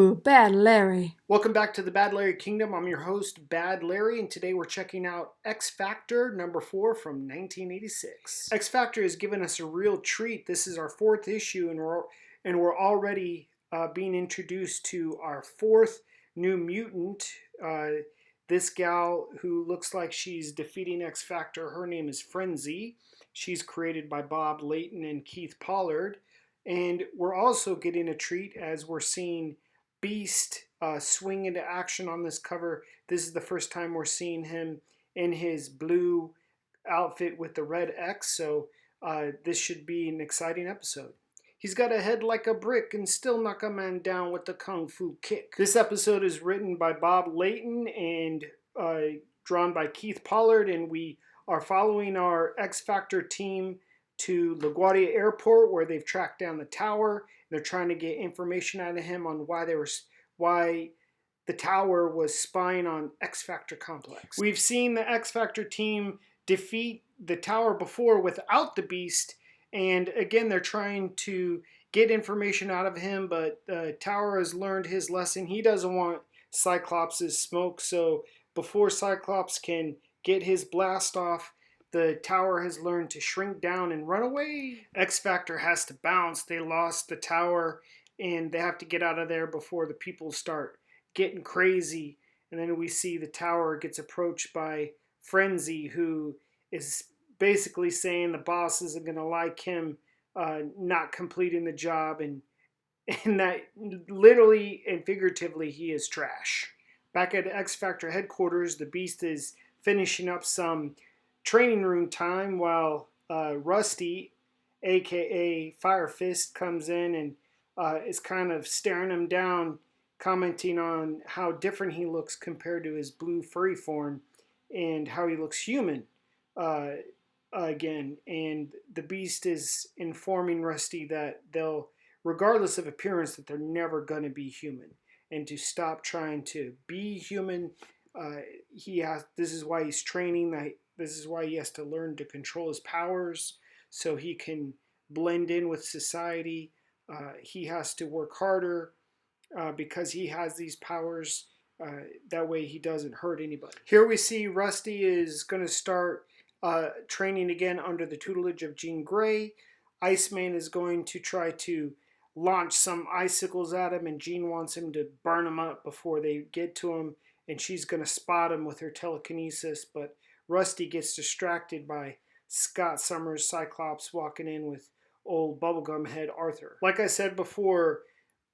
Ooh, Bad Larry. Welcome back to the Bad Larry Kingdom. I'm your host, Bad Larry, and today we're checking out X Factor number 4 from 1986. X Factor has given us a real treat. This is our 4th issue, and we're already being introduced to our 4th new mutant. This gal who looks like she's defeating X Factor, her name is Frenzy. She's created by Bob Layton and Keith Pollard. And we're also getting a treat as we're seeing Beast swing into action on this cover. This is the first time we're seeing him in his blue outfit with the red X, so this should be an exciting episode. He's got a head like a brick and still knock a man down with the kung fu kick. This episode is written by Bob Layton and drawn by Keith Pollard, and we are following our X Factor team to LaGuardia Airport, where they've tracked down the tower. They're trying to get information out of him on why the tower was spying on X Factor Complex. We've seen the X Factor team defeat the tower before without the Beast, and again they're trying to get information out of him, but the tower has learned his lesson. He doesn't want Cyclops' smoke, so before Cyclops can get his blast off, the tower has learned to shrink down and run away. X Factor has to bounce. They lost the tower and they have to get out of there before the people start getting crazy. And then we see the tower gets approached by Frenzy, who is basically saying the boss isn't going to like him not completing the job, and that literally and figuratively he is trash. Back at X Factor headquarters, the Beast is finishing up some training room time while Rusty, aka Fire Fist, comes in and is kind of staring him down, commenting on how different he looks compared to his blue furry form and how he looks human again. And the Beast is informing Rusty that they'll, regardless of appearance, that they're never going to be human, and to stop trying to be human. This is why he's training. This is why he has to learn to control his powers so he can blend in with society. He has to work harder because he has these powers. That way he doesn't hurt anybody. Here we see Rusty is going to start training again under the tutelage of Jean Grey. Iceman is going to try to launch some icicles at him, and Jean wants him to burn them up before they get to him, and she's going to spot him with her telekinesis, but Rusty gets distracted by Scott Summers' Cyclops walking in with old bubblegum head Arthur. Like I said before,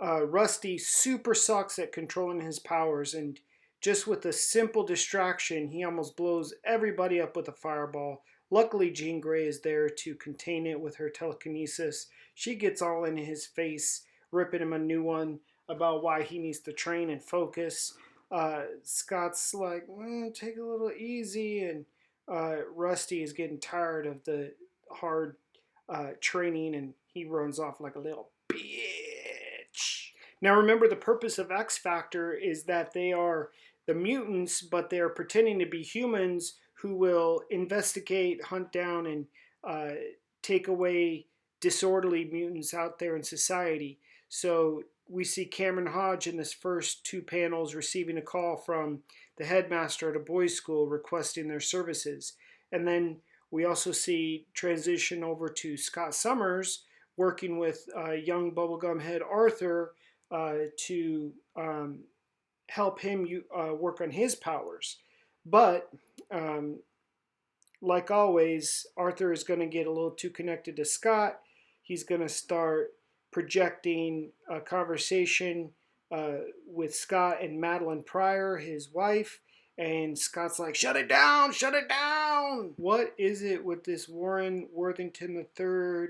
Rusty super sucks at controlling his powers, and just with a simple distraction, he almost blows everybody up with a fireball. Luckily, Jean Grey is there to contain it with her telekinesis. She gets all in his face, ripping him a new one about why he needs to train and focus. Scott's like, take it a little easy, and Rusty is getting tired of the hard training, and he runs off like a little bitch. Now remember, the purpose of X Factor is that they are the mutants, but they're pretending to be humans who will investigate, hunt down, and take away disorderly mutants out there in society. So we see Cameron Hodge in this first 2 panels receiving a call from the headmaster at a boys' school requesting their services. And then we also see transition over to Scott Summers working with young bubblegum head Arthur to help him work on his powers. But like always, Arthur is going to get a little too connected to Scott. He's going to start projecting a conversation with Scott and Madeline Pryor, his wife, and Scott's like, shut it down, shut it down. What is it with this Warren Worthington III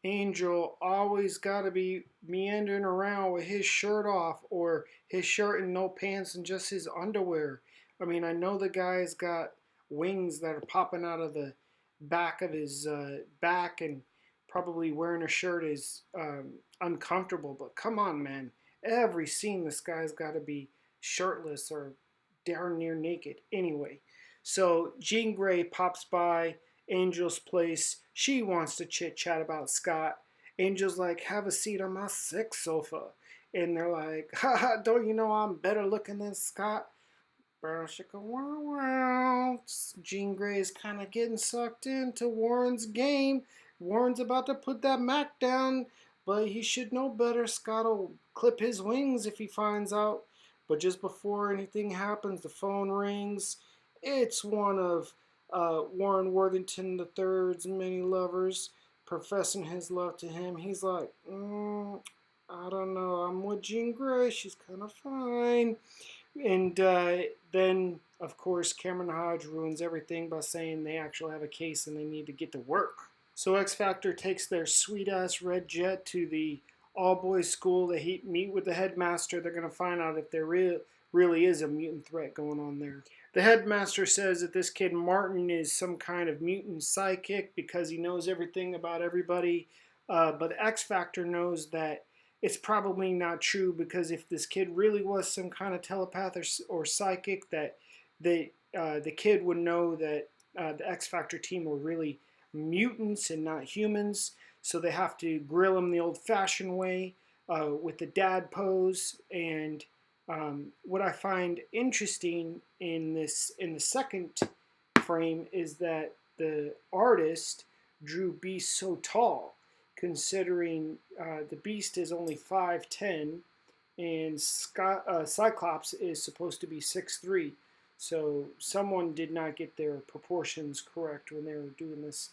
Angel always got to be meandering around with his shirt off, or his shirt and no pants and just his underwear? I mean, I know the guy's got wings that are popping out of the back of his back, and probably wearing a shirt is uncomfortable, but come on, man. Every scene this guy's got to be shirtless or darn near naked. Anyway, so Jean Grey pops by Angel's place. She wants to chit chat about Scott. Angel's like, have a seat on my sex sofa. And they're like, haha, don't you know I'm better looking than Scott? Jean Grey is kind of getting sucked into Warren's game. Warren's about to put that Mac down, but he should know better. Scott will clip his wings if he finds out. But just before anything happens, the phone rings. It's one of Warren Worthington III's many lovers professing his love to him. He's like, I don't know. I'm with Jean Grey. She's kind of fine. And then, of course, Cameron Hodge ruins everything by saying they actually have a case and they need to get to work. So X Factor takes their sweet ass red jet to the all boys school. They meet with the headmaster. They're going to find out if there really is a mutant threat going on there. The headmaster says that this kid Martin is some kind of mutant psychic because he knows everything about everybody. But X Factor knows that it's probably not true, because if this kid really was some kind of telepath or psychic, that the kid would know that the X Factor team were really mutants and not humans. So they have to grill him the old-fashioned way with the dad pose. And what I find interesting in the second frame is that the artist drew Beast so tall, considering the Beast is only 5'10", and Cyclops is supposed to be 6'3". So someone did not get their proportions correct when they were doing this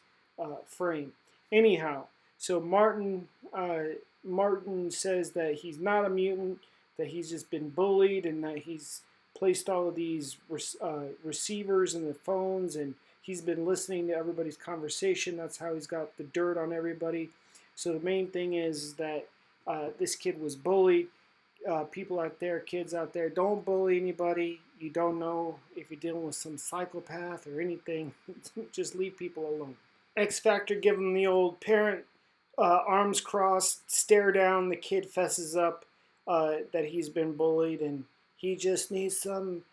frame. Anyhow, so Martin says that he's not a mutant, that he's just been bullied, and that he's placed all of these receivers in the phones, and he's been listening to everybody's conversation. That's how he's got the dirt on everybody. So the main thing is that this kid was bullied. People out there, kids out there, don't bully anybody. You don't know if you're dealing with some psychopath or anything. Just leave people alone. X Factor give him the old parent arms crossed, stare down. The kid fesses up that he's been bullied and he just needs some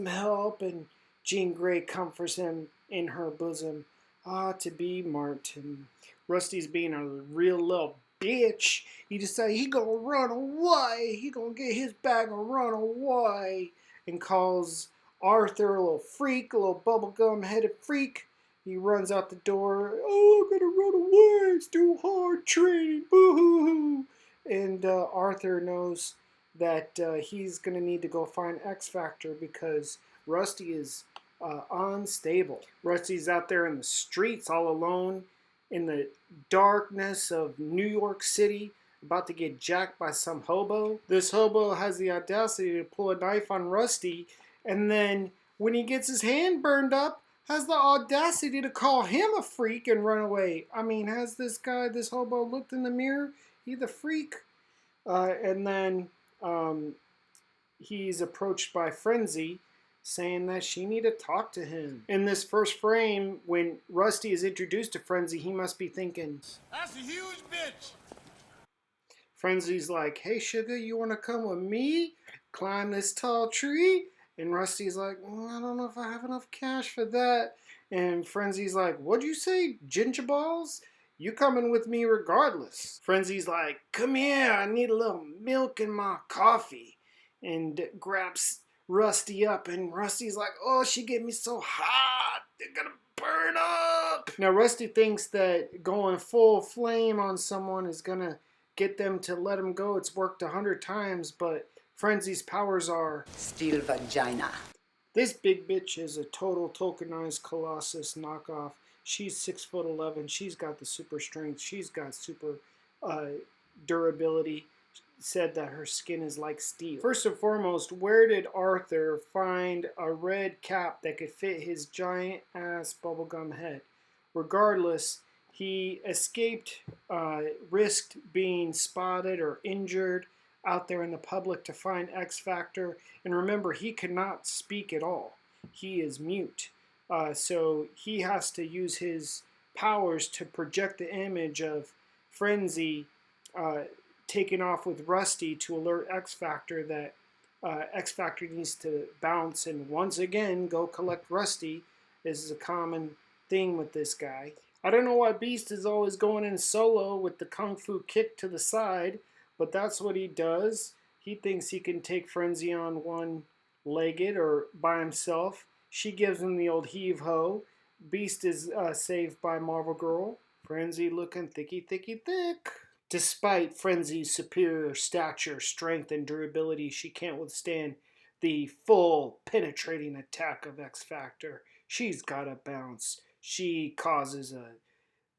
help. And Jean Grey comforts him in her bosom. To be Martin. Rusty's being a real little bitch. He decided he gonna run away. He gonna get his bag and run away. And calls Arthur a little freak, a little bubblegum headed freak. He runs out the door. Oh, I'm gonna run away. It's too hard training. Boo-hoo-hoo. And Arthur knows that he's gonna need to go find X Factor because Rusty is unstable. Rusty's out there in the streets all alone in the darkness of New York City, about to get jacked by some hobo. This hobo has the audacity to pull a knife on Rusty, and then when he gets his hand burned up, has the audacity to call him a freak and run away. I mean, has this hobo looked in the mirror? He's a freak. And then he's approached by Frenzy, saying that she need to talk to him. In this first frame, when Rusty is introduced to Frenzy, he must be thinking, that's a huge bitch. Frenzy's like, hey sugar, you want to come with me? Climb this tall tree? And Rusty's like, I don't know if I have enough cash for that. And Frenzy's like, what'd you say, ginger balls? You coming with me regardless. Frenzy's like, come here, I need a little milk in my coffee. And grabs Rusty up, and Rusty's like, oh, she get me so hot, they're gonna burn up. Now Rusty thinks that going full flame on someone is gonna get them to let him go. It's worked 100 times, but Frenzy's powers are steel vagina. This big bitch is a total tokenized Colossus knockoff. She's 6'11". She's got the super strength. She's got super durability. Said that her skin is like steel. First and foremost, where did Arthur find a red cap that could fit his giant ass bubblegum head? Regardless, he escaped, risked being spotted or injured out there in the public to find X Factor. And remember, he cannot speak at all. He is mute. So he has to use his powers to project the image of Frenzy taking off with Rusty to alert X Factor that X Factor needs to bounce and once again go collect Rusty. This is a common thing with this guy. I don't know why Beast is always going in solo with the kung fu kick to the side, but that's what he does. He thinks he can take Frenzy on one-legged or by himself. She gives him the old heave-ho. Beast is saved by Marvel Girl. Frenzy looking thicky, thicky, thick. Despite Frenzy's superior stature, strength, and durability, she can't withstand the full penetrating attack of X Factor. She's gotta bounce. She causes a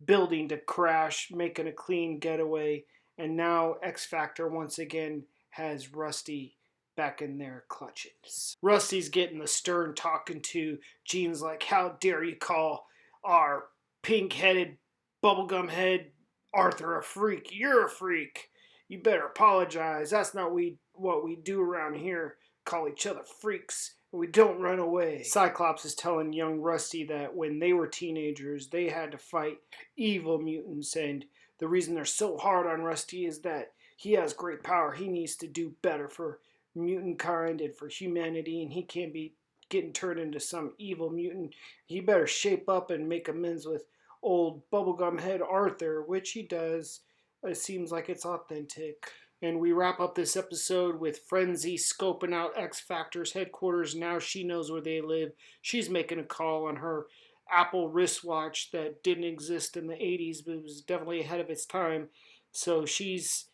building to crash, making a clean getaway, and now X Factor once again has Rusty back in their clutches. Rusty's getting the stern talking to. Jean's like, how dare you call our pink-headed, bubblegum head Arthur a freak? You're a freak. You better apologize. That's not what we do around here. Call each other freaks. We don't run away. Cyclops is telling young Rusty that when they were teenagers, they had to fight evil mutants, and the reason they're so hard on Rusty is that he has great power. He needs to do better for mutant kind and for humanity, and he can't be getting turned into some evil mutant. He better shape up and make amends with old bubblegum head Arthur, which he does. It seems like it's authentic. And we wrap up this episode with Frenzy scoping out X Factor's headquarters. Now she knows where they live. She's making a call on her Apple wristwatch that didn't exist in the 80s, but it was definitely ahead of its time. So she's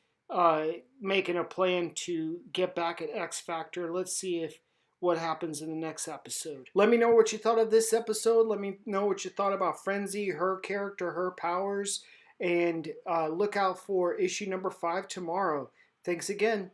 making a plan to get back at X Factor. Let's see what happens in the next episode. Let me know what you thought of this episode. Let me know what you thought about Frenzy, her character, her powers. And look out for issue number 5 tomorrow. Thanks again.